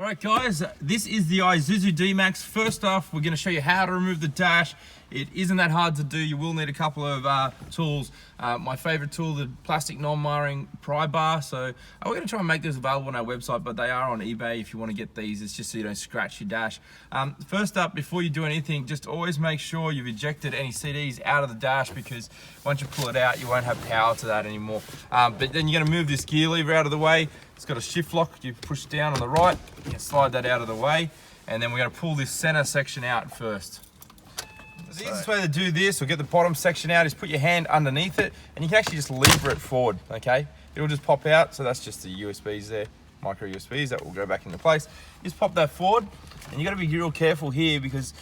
Alright guys, this is the Isuzu Dmax. First off, we're going to show you how to remove the dash. It isn't that hard to do. You will need a couple of tools. My favorite tool, the plastic non-marring pry bar. So we're going to try and make this available on our website, but they are on eBay if you want to get these. It's just so you don't scratch your dash. First up, before you do anything, just always make sure you've ejected any CDs out of the dash, because once you pull it out, you won't have power to that anymore. But then you're going to move this gear lever out of the way. It's got a shift lock. You push down on the right, you can slide that out of the way, and then we're going to pull this center section out first. The easiest way to do this, or get the bottom section out, is put your hand underneath it, and you can actually just lever it forward, okay? It'll just pop out, so that's just the USBs there, micro USBs, that will go back into place. Just pop that forward, and you got to be real careful here, because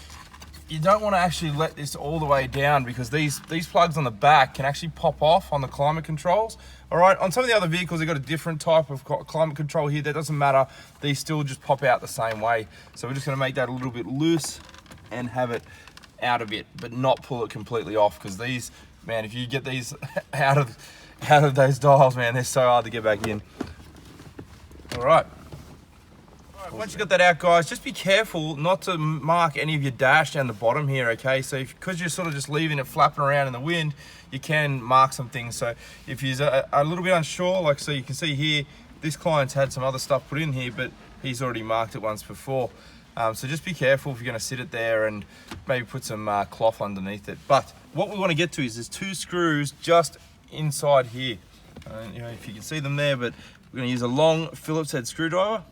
you don't want to actually let this all the way down, because these plugs on the back can actually pop off on the climate controls. All right, on some of the other vehicles, they've got a different type of climate control here. That doesn't matter. These still just pop out the same way. So we're just going to make that a little bit loose and have it out of it, but not pull it completely off, because these, man, if you get these out of those dials, man, they're so hard to get back in. All right. Once you got that out, guys, just be careful not to mark any of your dash down the bottom here, okay? So because you're sort of just leaving it flapping around in the wind, you can mark some things. So if you're a little bit unsure, like, so you can see here, this client's had some other stuff put in here, but he's already marked it once before. So just be careful if you're going to sit it there, and maybe put some cloth underneath it. But what we want to get to is there's two screws just inside here. You know, if you can see them there, but we're going to use a long Phillips head screwdriver.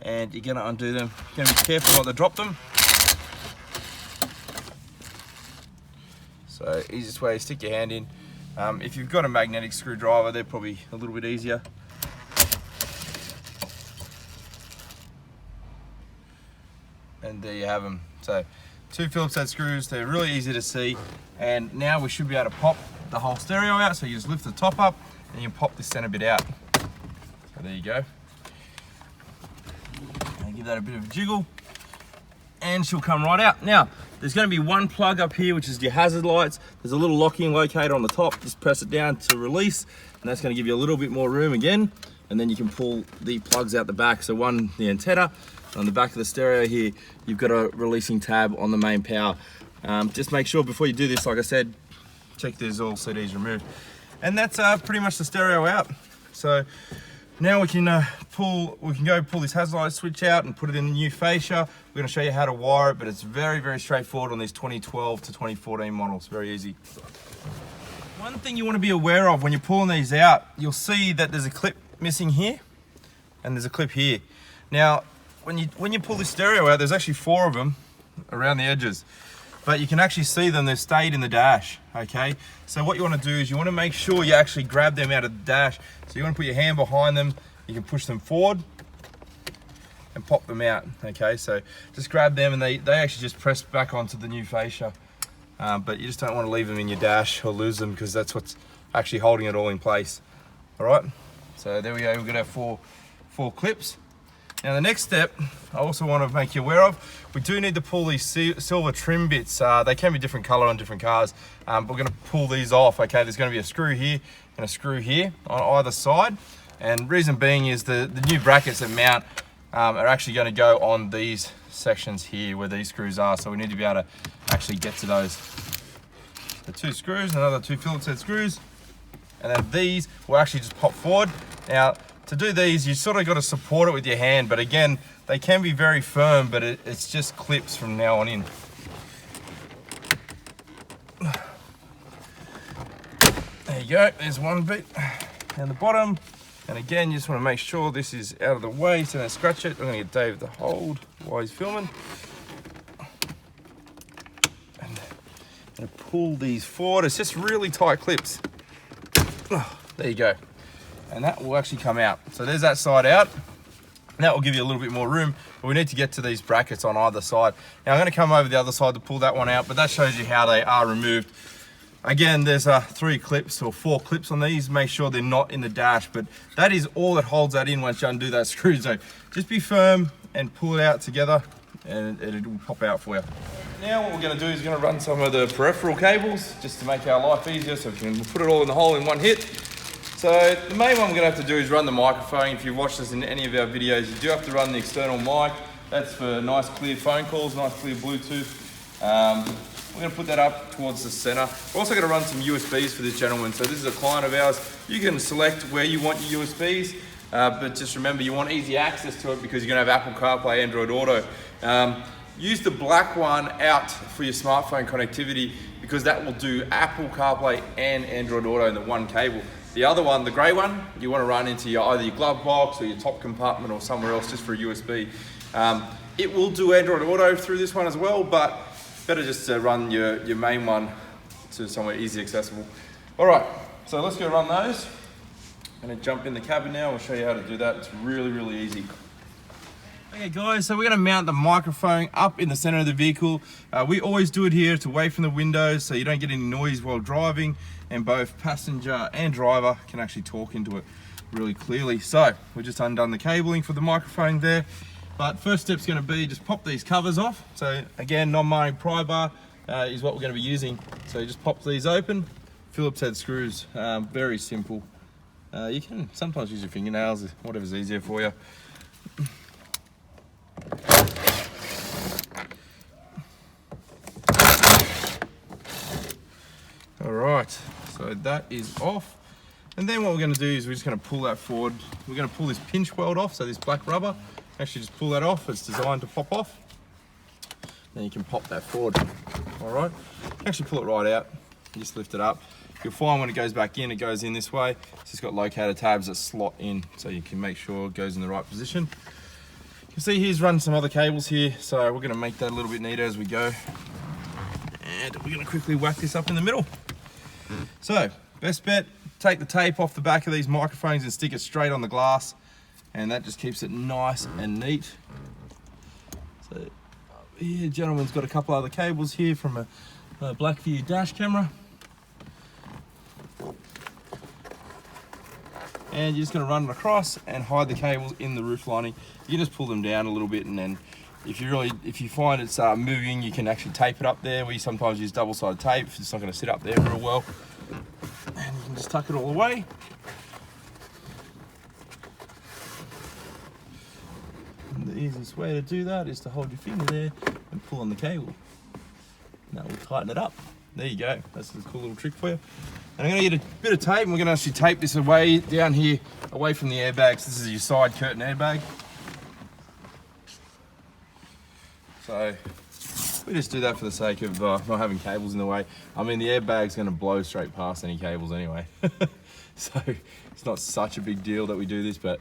And you're going to undo them. You're going to be careful not to drop them. So easiest way is stick your hand in. If you've got a magnetic screwdriver, they're probably a little bit easier. And there you have them. So two Phillips head screws, they're really easy to see. And now we should be able to pop the whole stereo out. So you just lift the top up and you can pop this center bit out. So there you go. Give that a bit of a jiggle, and she'll come right out. Now, there's going to be one plug up here, which is your hazard lights. There's a little locking locator on the top. Just press it down to release, and that's going to give you a little bit more room again. And then you can pull the plugs out the back. So one, the antenna, on the back of the stereo here, you've got a releasing tab on the main power. Just make sure before you do this, like I said, check there's all CDs removed. And that's pretty much the stereo out. So now we can go pull this hazard light switch out and put it in the new fascia. We're going to show you how to wire it, but it's very, very straightforward on these 2012 to 2014 models. Very easy. One thing you want to be aware of when you're pulling these out, you'll see that there's a clip missing here, and there's a clip here. Now, when you pull this stereo out, there's actually 4 of them around the edges, but you can actually see them. They've stayed in the dash, okay? So what you want to do is you want to make sure you actually grab them out of the dash. So you want to put your hand behind them, you can push them forward and pop them out, okay? So just grab them, and they actually just press back onto the new fascia. But you just don't want to leave them in your dash or lose them, because that's what's actually holding it all in place. All right, so there we go, we've got our four clips. Now the next step I also want to make you aware of, we do need to pull these silver trim bits. They can be different color on different cars, but we're going to pull these off, okay? There's going to be a screw here and a screw here on either side. And reason being is the new brackets that mount are actually going to go on these sections here where these screws are. So we need to be able to actually get to those. The 2 screws, another 2 Phillips head screws. And then these will actually just pop forward. Now, to do these, you sort of got to support it with your hand, but again, they can be very firm, but it's just clips from now on in. There you go, there's one bit down the bottom. And again, you just want to make sure this is out of the way so don't scratch it. I'm going to get Dave to hold while he's filming. And I'm going to pull these forward. It's just really tight clips. There you go. And that will actually come out. So there's that side out. And that will give you a little bit more room, but we need to get to these brackets on either side. Now I'm going to come over the other side to pull that one out, but that shows you how they are removed. Again, there's 3 clips or 4 clips on these. Make sure they're not in the dash, but that is all that holds that in once you undo that screw. So just be firm and pull it out together, and it will pop out for you. Now what we're going to do is we're going to run some of the peripheral cables just to make our life easier, so we can put it all in the hole in one hit. So the main one we're going to have to do is run the microphone. If you've watched us in any of our videos, you do have to run the external mic. That's for nice clear phone calls, nice clear Bluetooth. We're going to put that up towards the center. We're also going to run some USBs for this gentleman. So this is a client of ours. You can select where you want your USBs, but just remember you want easy access to it because you're going to have Apple CarPlay Android Auto. Use the black one out for your smartphone connectivity because that will do Apple CarPlay and Android Auto in the one cable. The other one, the grey one, you want to run into either your glove box or your top compartment or somewhere else just for a USB. It will do Android Auto through this one as well, but better just to run your main one to somewhere easy accessible. All right, so let's go run those. I'm gonna jump in the cabin now. I'll show you how to do that. It's really, really easy. Okay guys, so we're gonna mount the microphone up in the center of the vehicle. We always do it here. It's away from the windows so you don't get any noise while driving, and both passenger and driver can actually talk into it really clearly. So we just undone the cabling for the microphone there. But first step's going to be just pop these covers off. So again, non-marring pry bar is what we're going to be using. So you just pop these open, Phillips head screws, very simple. You can sometimes use your fingernails, whatever's easier for you. All right, so that is off. And then what we're going to do is we're just going to pull that forward. We're going to pull this pinch weld off, so this black rubber. Actually just pull that off, it's designed to pop off. Then you can pop that forward, all right? Actually pull it right out, you just lift it up. You'll find when it goes back in, it goes in this way. It's just got locator tabs that slot in so you can make sure it goes in the right position. You can see he's run some other cables here, so we're gonna make that a little bit neater as we go. And we're gonna quickly whack this up in the middle. So, best bet, take the tape off the back of these microphones and stick it straight on the glass. And that just keeps it nice and neat. So here, gentleman's got a couple other cables here from a Blackview dash camera. And you're just going to run it across and hide the cables in the roof lining. You can just pull them down a little bit, and then if you find it's moving, you can actually tape it up there. We sometimes use double-sided tape if it's not going to sit up there real well. And you can just tuck it all away. The easiest way to do that is to hold your finger there and pull on the cable. And that will tighten it up. There you go. That's a cool little trick for you. And I'm going to get a bit of tape and we're going to actually tape this away down here, away from the airbags. This is your side curtain airbag. So we just do that for the sake of not having cables in the way. I mean, the airbag's going to blow straight past any cables anyway. So it's not such a big deal that we do this, but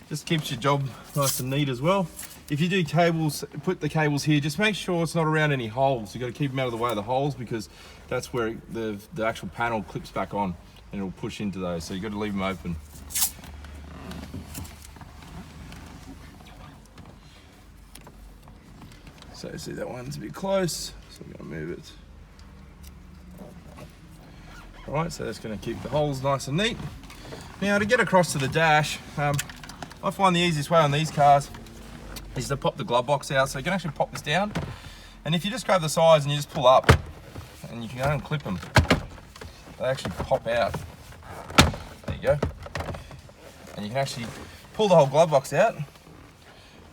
just keeps your job nice and neat as well. If you do cables, put the cables here, just make sure it's not around any holes. You've got to keep them out of the way of the holes because that's where the actual panel clips back on and it'll push into those. So you've got to leave them open. So see, that one's a bit close, so I'm going to move it. All right, so that's going to keep the holes nice and neat. Now to get across to the dash, I find the easiest way on these cars is to pop the glove box out. So you can actually pop this down, and if you just grab the sides and you just pull up, and you can unclip them, they actually pop out. There you go. And you can actually pull the whole glove box out, and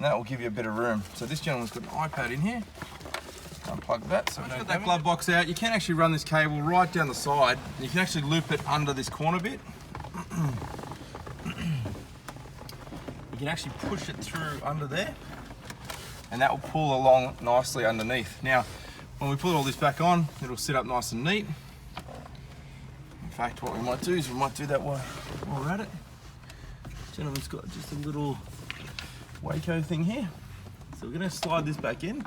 that will give you a bit of room. So this gentleman's got an iPad in here. Unplug that so we don't get that glove box out. You can actually run this cable right down the side. You can actually loop it under this corner bit. You can actually push it through under there, and that will pull along nicely underneath. Now, when we put all this back on, it'll sit up nice and neat. In fact, what we might do is we might do that while we're at it. Gentleman's got just a little Waco thing here. So we're going to slide this back in.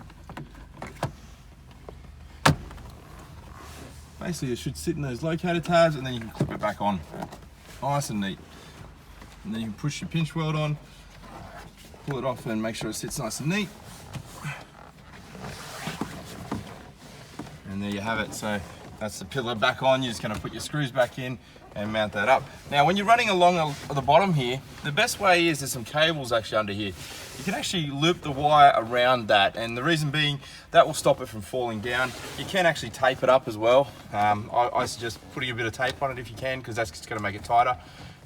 Basically, it should sit in those locator tabs, and then you can clip it back on. Nice and neat. And then you can push your pinch weld on, pull it off and make sure it sits nice and neat. And there you have it. So that's the pillar back on. You're just going to put your screws back in and mount that up. Now when you're running along the bottom here, the best way is there's some cables actually under here. You can actually loop the wire around that, and the reason being that will stop it from falling down. You can actually tape it up as well. I suggest putting a bit of tape on it if you can, because that's just going to make it tighter.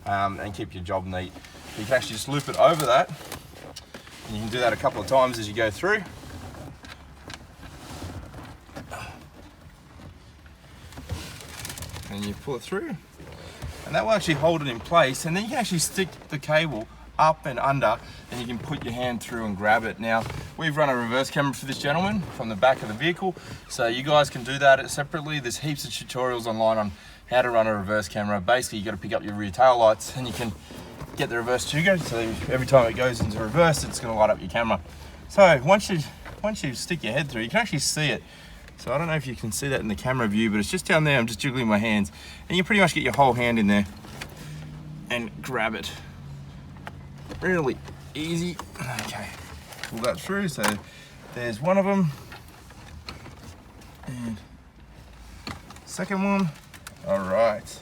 and keep your job neat. You can actually just loop it over that, and you can do that a couple of times as you go through. And you pull it through, and that will actually hold it in place, and then you can actually stick the cable up and under, and you can put your hand through and grab it. Now, we've run a reverse camera for this gentleman from the back of the vehicle, so you guys can do that separately. There's heaps of tutorials online on how to run a reverse camera. Basically, you got to pick up your rear tail lights, and you can get the reverse trigger, so every time it goes into reverse, it's going to light up your camera. So once you stick your head through, you can actually see it. So I don't know if you can see that in the camera view, but it's just down there. I'm just jiggling my hands, and you pretty much get your whole hand in there and grab it. Really easy. Okay, pull that through. So there's one of them, and second one. All right, so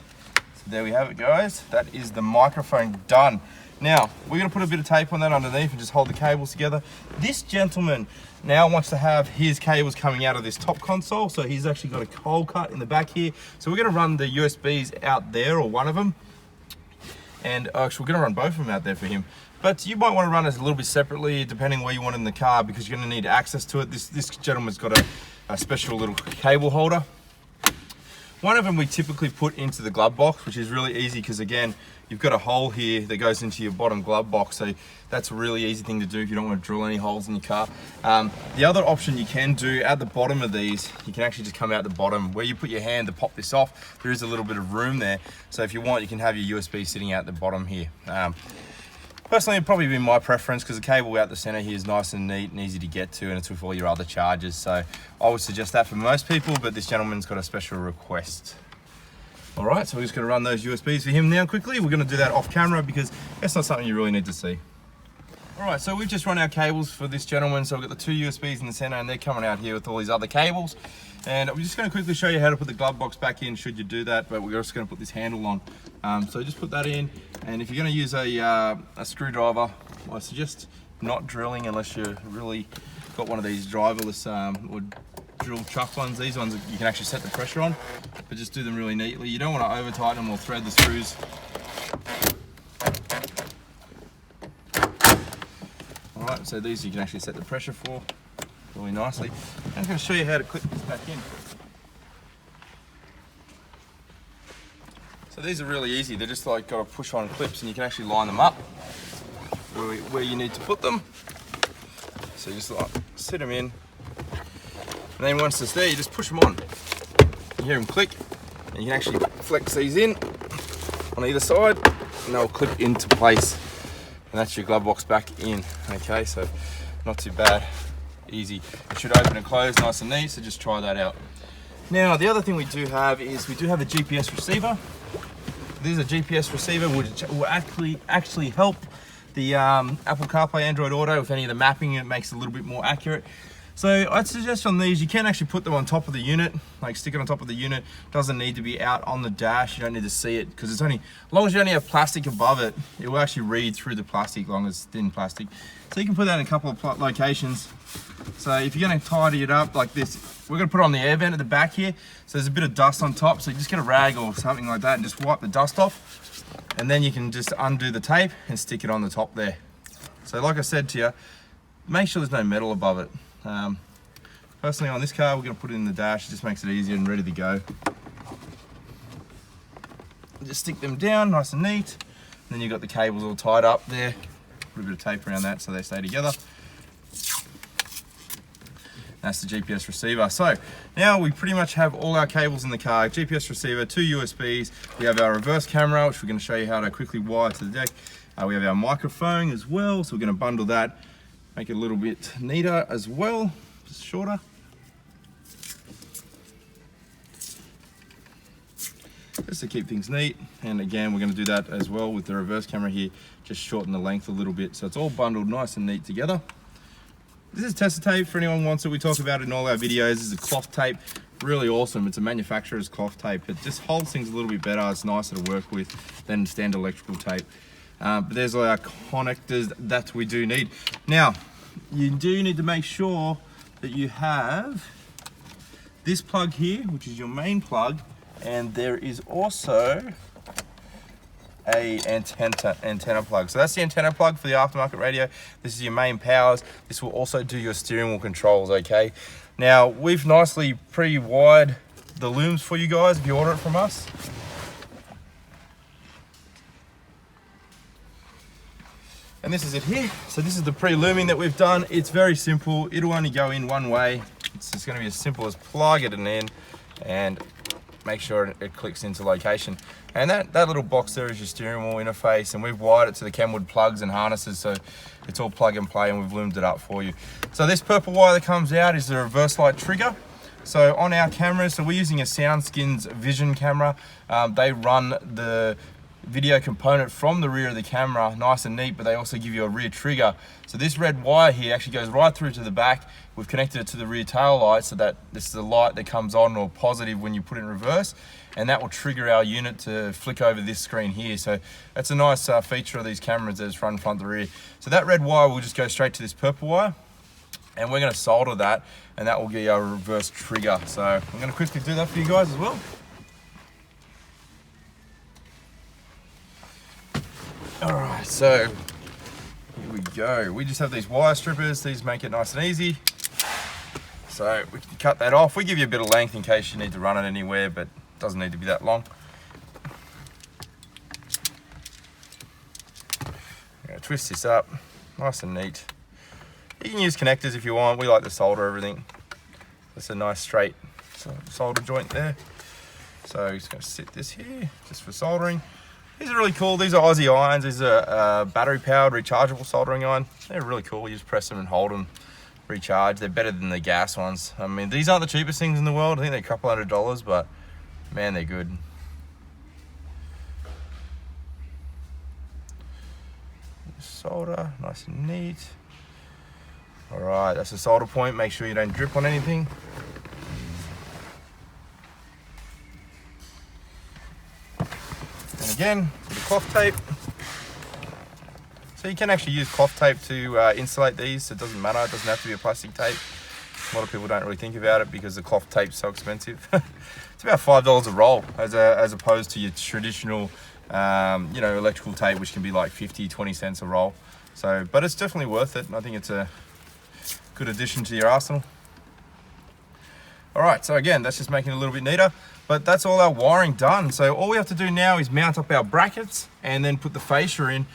there we have it, guys. That is the microphone done. Now we're going to put a bit of tape on that underneath and just hold the cables together. This gentleman now wants to have his cables coming out of this top console, so he's actually got a hole cut in the back here. So we're going to run the USBs out there, or one of them, and actually we're going to run both of them out there for him. But you might want to run it a little bit separately depending where you want it in the car, because you're going to need access to it. This gentleman's got a special little cable holder. One of them we typically put into the glove box, which is really easy because, again, you've got a hole here that goes into your bottom glove box, so that's a really easy thing to do if you don't want to drill any holes in your car. The other option you can do at the bottom of these, you can actually just come out the bottom. Where you put your hand to pop this off, there is a little bit of room there. So if you want, you can have your USB sitting out the bottom here. Personally, it'd probably be my preference because the cable out the center here is nice and neat and easy to get to, and it's with all your other chargers. So I would suggest that for most people, but this gentleman's got a special request. All right, so we're just gonna run those USBs for him now quickly. We're gonna do that off camera because that's not something you really need to see. All right, so we've just run our cables for this gentleman. So we've got the two USBs in the center, and they're coming out here with all these other cables. And I'm just gonna quickly show you how to put the glove box back in should you do that, but we're just gonna put this handle on. So just put that in, and if you're gonna use a screwdriver, I suggest not drilling unless you're really got one of these driverless or drill chuck ones. These ones you can actually set the pressure on, but just do them really neatly. You don't want to over tighten them or thread the screws. All right, so these you can actually set the pressure for really nicely. I'm going to show you how to clip this back in. So these are really easy. They're just like got a push on clips, and you can actually line them up where you need to put them. So you just like sit them in, and then once it's there, you just push them on. You hear them click, and you can actually flex these in on either side, and they'll clip into place. And that's your glove box back in. Okay, so not too bad, easy. It should open and close nice and neat, so just try that out. Now, the other thing we do have is we do have a GPS receiver. This is a GPS receiver which will actually help the Apple CarPlay Android Auto with any of the mapping. It makes it a little bit more accurate. So I'd suggest on these, you can actually put them on top of the unit, like stick it on top of the unit. Doesn't need to be out on the dash. You don't need to see it because it's only, as long as you only have plastic above it, it will actually read through the plastic, as long as it's thin plastic. So you can put that in a couple of locations. So if you're going to tidy it up like this, we're going to put it on the air vent at the back here. So there's a bit of dust on top. So you just get a rag or something like that and just wipe the dust off. And then you can just undo the tape and stick it on the top there. So like I said to you, make sure there's no metal above it. Personally on this car, we're going to put it in the dash. It just makes it easier and ready to go. Just stick them down nice and neat. And then you've got the cables all tied up there. Put a bit of tape around that so they stay together. That's the GPS receiver. So now we pretty much have all our cables in the car. GPS receiver, two USBs. We have our reverse camera, which we're going to show you how to quickly wire to the deck. We have our microphone as well. So we're going to bundle that, make it a little bit neater as well, just shorter. Just to keep things neat. And again, we're going to do that as well with the reverse camera here, just shorten the length a little bit. So it's all bundled nice and neat together. This is tester tape for anyone who wants it. We talk about it in all our videos. This is a cloth tape, really awesome. It's a manufacturer's cloth tape. It just holds things a little bit better. It's nicer to work with than standard electrical tape. But there's all our connectors that we do need. Now, you do need to make sure that you have this plug here, which is your main plug, and there is also a antenna plug. So that's the antenna plug for the aftermarket radio. This is your main powers. This will also do your steering wheel controls, okay? Now, we've nicely pre-wired the looms for you guys if you order it from us. And this is it here. So this is the pre-looming that we've done. It's very simple. It'll only go in one way. It's just going to be as simple as plug it in and make sure it clicks into location. And that little box there is your steering wheel interface, and we've wired it to the Kenwood plugs and harnesses, so it's all plug and play, and we've loomed it up for you. So this purple wire that comes out is the reverse light trigger. So on our cameras, so we're using a SoundSkin's Vision camera. They run the video component from the rear of the camera, nice and neat, but they also give you a rear trigger. So this red wire here actually goes right through to the back. We've connected it to the rear tail light, so that this is the light that comes on or positive when you put it in reverse, and that will trigger our unit to flick over this screen here. So that's a nice feature of these cameras, that it's front, to rear. So that red wire will just go straight to this purple wire, and we're going to solder that, and that will give you our reverse trigger. So I'm going to quickly do that for you guys as well. Alright, so here we go. We just have these wire strippers. These make it nice and easy. So we can cut that off. We give you a bit of length in case you need to run it anywhere, but it doesn't need to be that long. I'm going to twist this up, nice and neat. You can use connectors if you want. We like to solder everything. That's a nice straight solder joint there. So I'm just going to sit this here just for soldering. These are really cool. These are Aussie irons. These are battery powered rechargeable soldering iron. They're really cool. You just press them and hold them, recharge. They're better than the gas ones. I mean, these aren't the cheapest things in the world. I think they're a couple $100, but man, they're good. Solder, nice and neat. All right, that's the solder point. Make sure you don't drip on anything. And again, with the cloth tape. So you can actually use cloth tape to insulate these. It doesn't matter, it doesn't have to be a plastic tape. A lot of people don't really think about it because the cloth tape's so expensive. It's about $5 a roll as opposed to your traditional you know, electrical tape, which can be like 20 cents a roll. So, but it's definitely worth it. I think it's a good addition to your arsenal. All right, so again, that's just making it a little bit neater, but that's all our wiring done. So all we have to do now is mount up our brackets and then put the fascia in,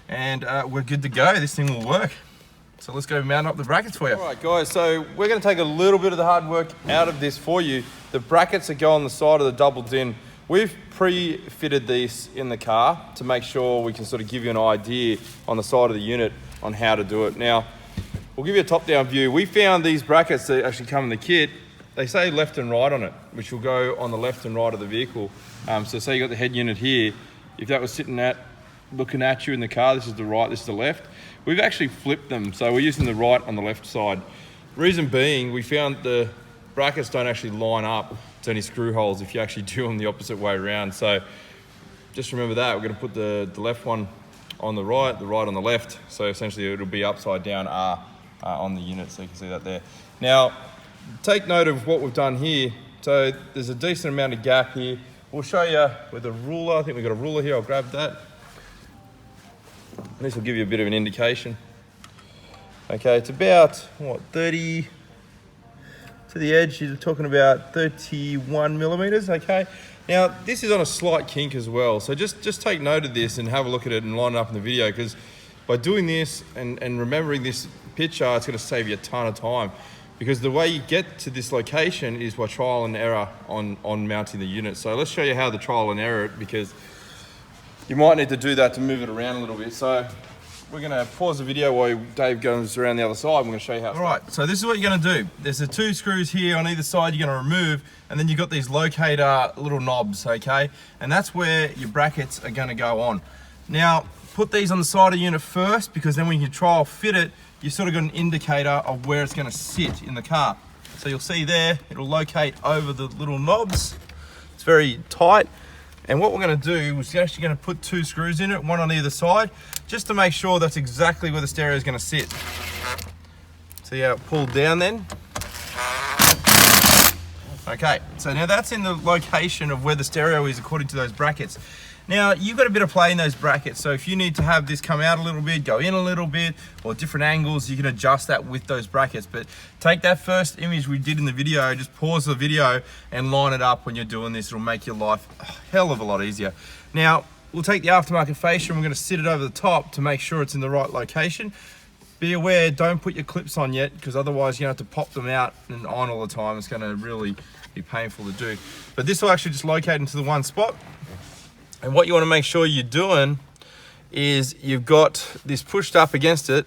and we're good to go. This thing will work. So let's go mount up the brackets for you. All right, guys, so we're gonna take a little bit of the hard work out of this for you. The brackets that go on the side of the double din, we've pre-fitted these in the car to make sure we can sort of give you an idea on the side of the unit on how to do it. Now, we'll give you a top-down view. We found these brackets that actually come in the kit. They say left and right on it, which will go on the left and right of the vehicle. So say you got the head unit here. If that was sitting looking at you in the car, this is the right, this is the left. We've actually flipped them, so we're using the right on the left side. Reason being, we found the brackets don't actually line up to any screw holes if you actually do them the opposite way around. So just remember that. We're going to put the left one on the right on the left. So essentially it'll be upside down R on the unit, so you can see that there. Now, take note of what we've done here. So there's a decent amount of gap here. We'll show you with a ruler. I think we've got a ruler here. I'll grab that. This will give you a bit of an indication. Okay, it's about, what, 30 to the edge. You're talking about 31 millimeters, okay? Now, this is on a slight kink as well. So just take note of this and have a look at it and line it up in the video, because by doing this and remembering this picture, it's gonna save you a ton of time. Because the way you get to this location is by trial and error on mounting the unit. So let's show you how the trial and error, because you might need to do that to move it around a little bit. So we're gonna pause the video while Dave goes around the other side. I'm gonna show you how. All right, so this is what you're gonna do. There's the two screws here on either side you're gonna remove, and then you've got these locator little knobs, okay? And that's where your brackets are gonna go on. Now, put these on the side of the unit first, because then when you trial fit it, you sort of got an indicator of where it's gonna sit in the car. So you'll see there, it'll locate over the little knobs. It's very tight. And what we're gonna do is we're actually gonna put two screws in it, one on either side, just to make sure that's exactly where the stereo is gonna sit. See how it pulled down then? Okay, so now that's in the location of where the stereo is according to those brackets. Now, you've got a bit of play in those brackets, so if you need to have this come out a little bit, go in a little bit, or different angles, you can adjust that with those brackets. But take that first image we did in the video, just pause the video and line it up when you're doing this. It'll make your life a hell of a lot easier. Now, we'll take the aftermarket fascia and we're gonna sit it over the top to make sure it's in the right location. Be aware, don't put your clips on yet, because otherwise you're gonna have to pop them out and on all the time. It's gonna really be painful to do. But this will actually just locate into the one spot. And what you wanna make sure you're doing is you've got this pushed up against it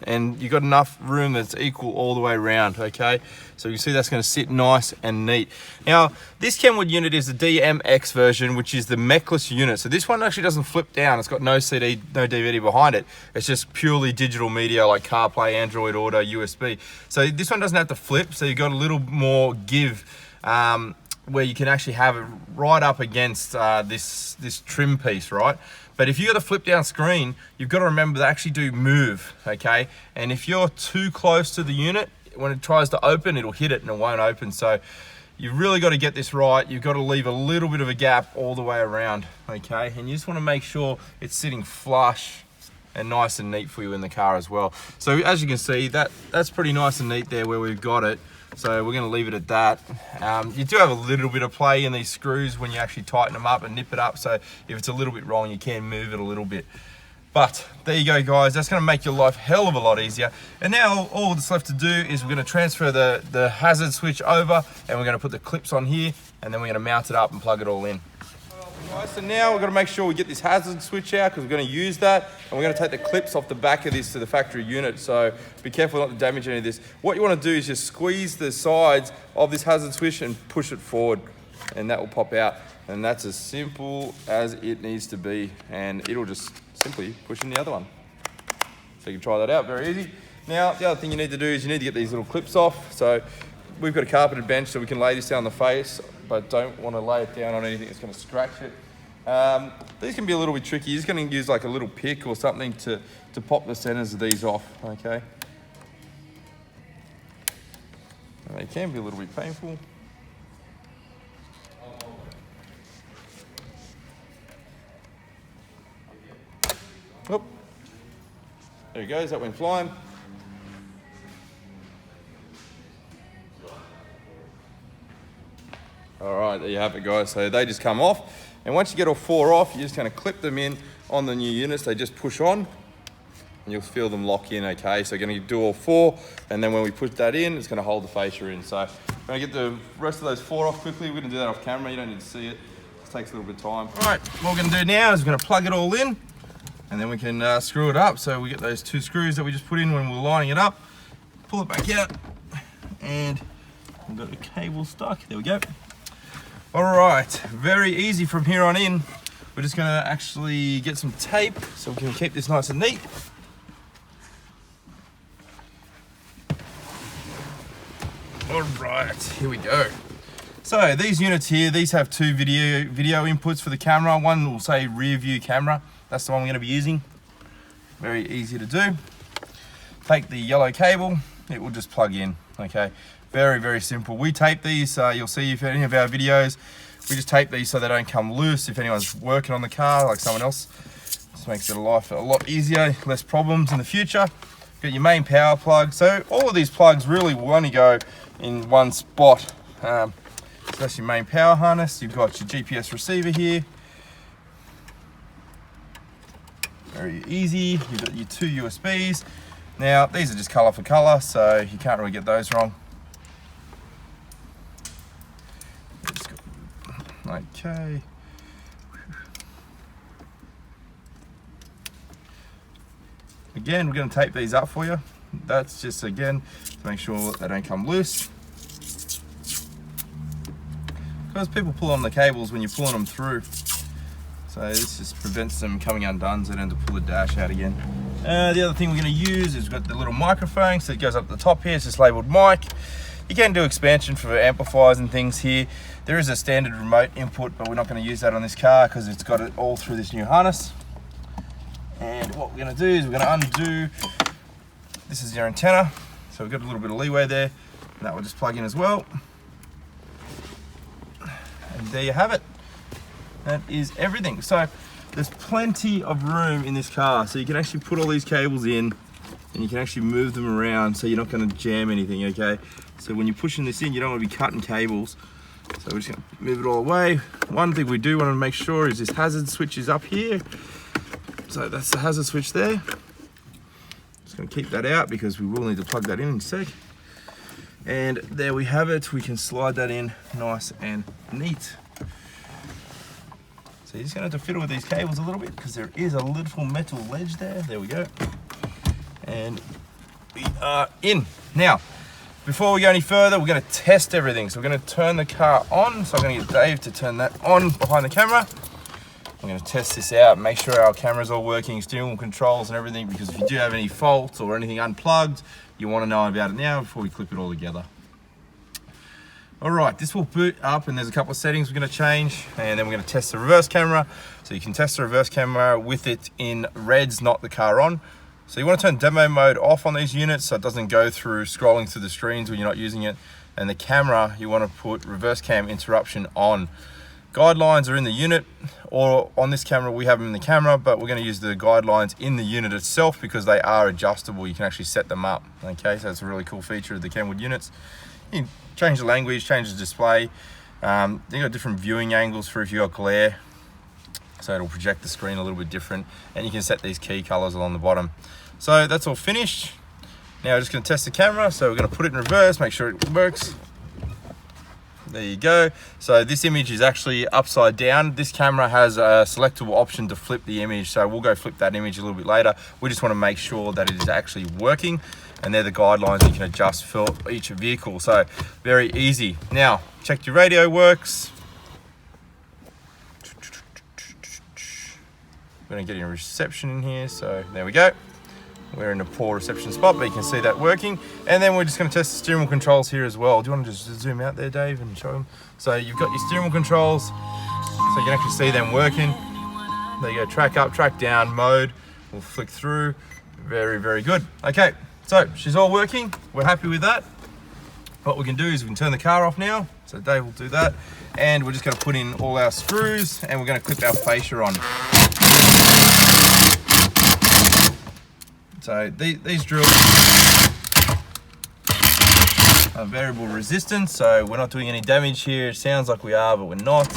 and you've got enough room that's equal all the way around, okay? So you can see that's gonna sit nice and neat. Now, this Kenwood unit is the DMX version, which is the mechless unit. So this one actually doesn't flip down. It's got no CD, no DVD behind it. It's just purely digital media like CarPlay, Android Auto, USB. So this one doesn't have to flip, so you've got a little more give where you can actually have it right up against this trim piece, right? But if you got a flip down screen, you've got to remember they actually do move, okay? And if you're too close to the unit, when it tries to open, it'll hit it and it won't open. So you've really got to get this right. You've got to leave a little bit of a gap all the way around, okay? And you just want to make sure it's sitting flush and nice and neat for you in the car as well. So as you can see, that's pretty nice and neat there where we've got it. So we're going to leave it at that. You do have a little bit of play in these screws when you actually tighten them up and nip it up. So if it's a little bit wrong, you can move it a little bit. But there you go, guys. That's going to make your life hell of a lot easier. And now all that's left to do is we're going to transfer the hazard switch over, and we're going to put the clips on here, and then we're going to mount it up and plug it all in. So now we've got to make sure we get this hazard switch out, because we're going to use that, and we're going to take the clips off the back of this to the factory unit. So be careful not to damage any of this. What you want to do is just squeeze the sides of this hazard switch and push it forward, and that will pop out. And that's as simple as it needs to be, and it'll just simply push in the other one. So you can try that out, very easy. Now, the other thing you need to do is you need to get these little clips off. So we've got a carpeted bench, so we can lay this down the face, but don't want to lay it down on anything that's going to scratch it. These can be a little bit tricky. You're just going to use like a little pick or something to pop the centers of these off, okay? And they can be a little bit painful. Oh, there it goes, that went flying. All right, there you have it, guys. So they just come off. And once you get all four off, you're just gonna clip them in on the new units. They just push on and you'll feel them lock in, okay? So you're gonna do all four, and then when we put that in, it's gonna hold the fascia in. So I'm gonna get the rest of those four off quickly. We're gonna do that off camera, you don't need to see it. It takes a little bit of time. All right, what we're gonna do now is we're gonna plug it all in, and then we can screw it up. So we get those two screws that we just put in when we were lining it up, pull it back out, and we've got the cable stuck. There we go. All right, very easy from here on in. We're just gonna actually get some tape so we can keep this nice and neat. All right, here we go. So these units here, these have two video inputs for the camera. One will say rear view camera. That's the one we're gonna be using. Very easy to do. Take the yellow cable, it will just plug in, okay? Very, very simple. We tape these, you'll see if any of our videos, we just tape these so they don't come loose if anyone's working on the car like someone else. This makes it life a lot easier, less problems in the future. Got your main power plug. So all of these plugs really will only go in one spot. So that's your main power harness. You've got your GPS receiver here. Very easy. You've got your two USBs. Now, these are just color for color, so you can't really get those wrong. Okay. Again, we're going to tape these up for you. That's just, again, to make sure that they don't come loose. Because people pull on the cables when you're pulling them through. So this just prevents them coming undone, so they don't have to pull the dash out again. The other thing we're going to use is we've got the little microphone, so it goes up the top here. It's just labeled mic. You can do expansion for amplifiers and things here. There is a standard remote input, but we're not going to use that on this car because it's got it all through this new harness. And what we're going to do is we're going to undo. This is your antenna, so we've got a little bit of leeway there. And that will just plug in as well. And there you have it. that is everything. So there's plenty of room in this car. So you can actually put all these cables in and you can actually move them around so you're not gonna jam anything, okay? So when you're pushing this in, you don't wanna be cutting cables. So we're just gonna move it all away. One thing we do wanna make sure is this hazard switch is up here. So that's the hazard switch there. Just gonna keep that out because we will need to plug that in a sec. And there we have it. We can slide that in nice and neat. So you're just gonna have to fiddle with these cables a little bit because there is a little metal ledge there. There we go. And we are in. Now, before we go any further, we're gonna test everything. So we're gonna turn the car on. So I'm gonna get Dave to turn that on behind the camera. I'm gonna test this out, make sure our camera's all working, steering wheel controls and everything, because if you do have any faults or anything unplugged, you wanna know about it now before we clip it all together. All right, this will boot up and there's a couple of settings we're gonna change, and then we're gonna test the reverse camera. So you can test the reverse camera with it in reds, not the car on. So you wanna turn demo mode off on these units so it doesn't go through scrolling through the screens when you're not using it. And the camera, you wanna put reverse cam interruption on. Guidelines are in the unit, or on this camera we have them in the camera, but we're going to use the guidelines in the unit itself because they are adjustable. You can actually set them up. Okay, so it's a really cool feature of the Kenwood units. You can change the language, change the display. You've got different viewing angles for if you got glare, so it'll project the screen a little bit different, and you can set these key colors along the bottom. So that's all finished. Now we're just going to test the camera, so we're going to put it in reverse, make sure it works. There you go. So this image is actually upside down. This camera has a selectable option to flip the image, so we'll go flip that image a little bit later. We just want to make sure that it is actually working, and they're the guidelines you can adjust for each vehicle. So very easy. Now check your radio works. We're going to get a reception in here, so there we go. We're in a poor reception spot, but you can see that working. And then we're just going to test the steering wheel controls here as well. Do you want to just zoom out there, Dave, and show them? So you've got your steering wheel controls, so you can actually see them working. There you go, track up, track down mode. We'll flick through. Very, very good. Okay, so she's all working. We're happy with that. What we can do is we can turn the car off now. So Dave will do that. And we're just going to put in all our screws, and we're going to clip our fascia on. So these drills are variable resistance, so we're not doing any damage here. It sounds like we are, but we're not.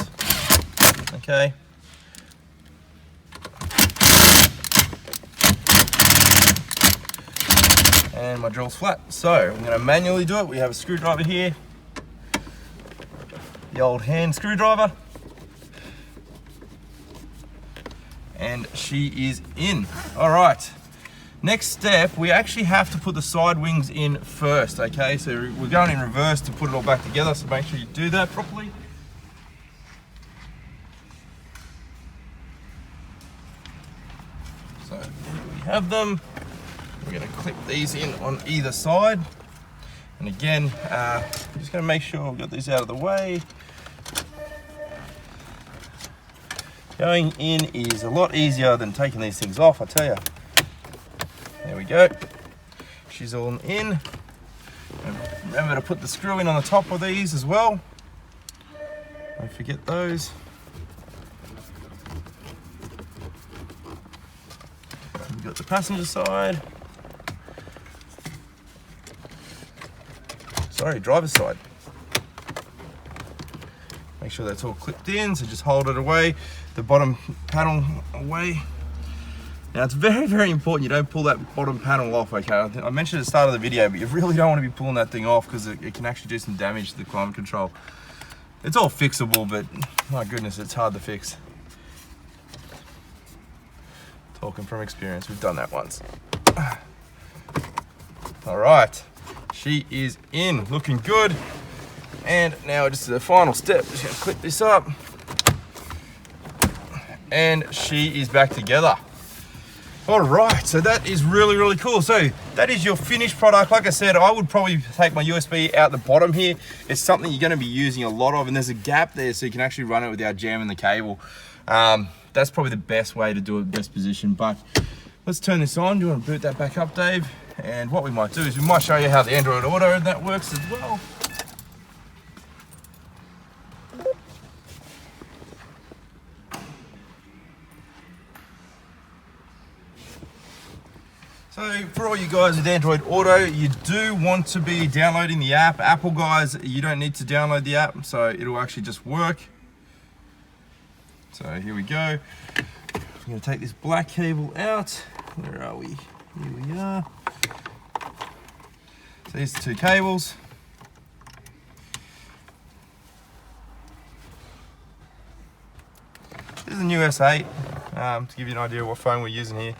Okay. And my drill's flat. So I'm going to manually do it. We have a screwdriver here, the old hand screwdriver. And she is in. All right. Next step, we actually have to put the side wings in first, okay? So we're going in reverse to put it all back together, so make sure you do that properly. So here we have them. We're gonna clip these in on either side. And again, just gonna make sure we've got these out of the way. Going in is a lot easier than taking these things off, I tell you. There we go. She's all in. And remember to put the screw in on the top of these as well. Don't forget those. We've got the passenger side. Sorry, driver's side. Make sure that's all clipped in, so just hold it away, the bottom panel away. Now it's very, very important you don't pull that bottom panel off, okay? I mentioned at the start of the video, but you really don't want to be pulling that thing off because it can actually do some damage to the climate control. It's all fixable, but my goodness, it's hard to fix. Talking from experience, we've done that once. All right, she is in, looking good. And now just the final step, just gonna clip this up. And she is back together. All right, so that is really, really cool. So that is your finished product. Like I said, I would probably take my USB out the bottom here. It's something you're gonna be using a lot of, and there's a gap there so you can actually run it without jamming the cable. That's probably the best way to do it, best position. But let's turn this on. Do you want to boot that back up, Dave? And what we might do is we might show you how the Android Auto and that works as well. for all you guys with Android Auto, you do want to be downloading the app. Apple guys, you don't need to download the app, so it'll actually just work. So here we go. I'm going to take this black cable out. Where are we? Here we are. So these are two cables. This is an US 8, to give you an idea of what phone we're using here.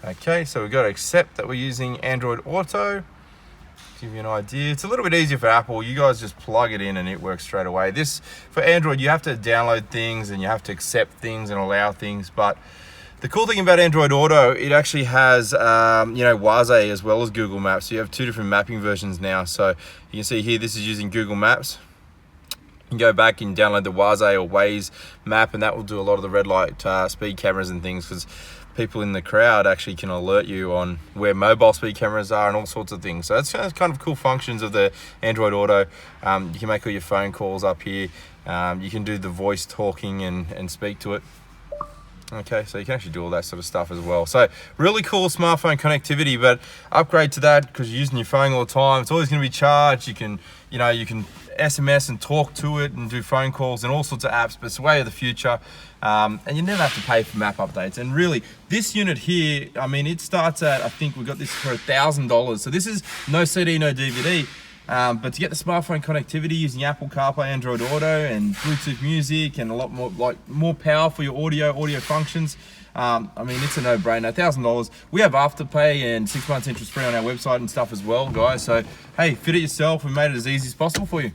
Okay, so we've got to accept that we're using Android Auto. Give you an idea. It's a little bit easier for Apple. You guys just plug it in and it works straight away. This, for Android, you have to download things and you have to accept things and allow things. But the cool thing about Android Auto, it actually has, Waze as well as Google Maps. So you have two different mapping versions now. So you can see here, this is using Google Maps. You can go back and download the Waze or Waze map, and that will do a lot of the red light speed cameras and things, because people in the crowd actually can alert you on where mobile speed cameras are and all sorts of things. So that's kind of cool functions of the Android Auto. You can make all your phone calls up here. You can do the voice talking and speak to it. Okay, so you can actually do all that sort of stuff as well. So really cool smartphone connectivity, but upgrade to that because you're using your phone all the time. It's always going to be charged. You can SMS and talk to it and do phone calls and all sorts of apps, but it's the way of the future. And you never have to pay for map updates. And really, this unit here, I mean, it starts at, I think we got this for $1,000. So this is no CD, no DVD. But to get the smartphone connectivity using Apple CarPlay Android Auto and Bluetooth music and a lot more power for your audio functions, I mean, it's a no-brainer. $1,000. We have Afterpay and 6 months interest free on our website and stuff as well, guys. So hey, fit it yourself. We made it as easy as possible for you.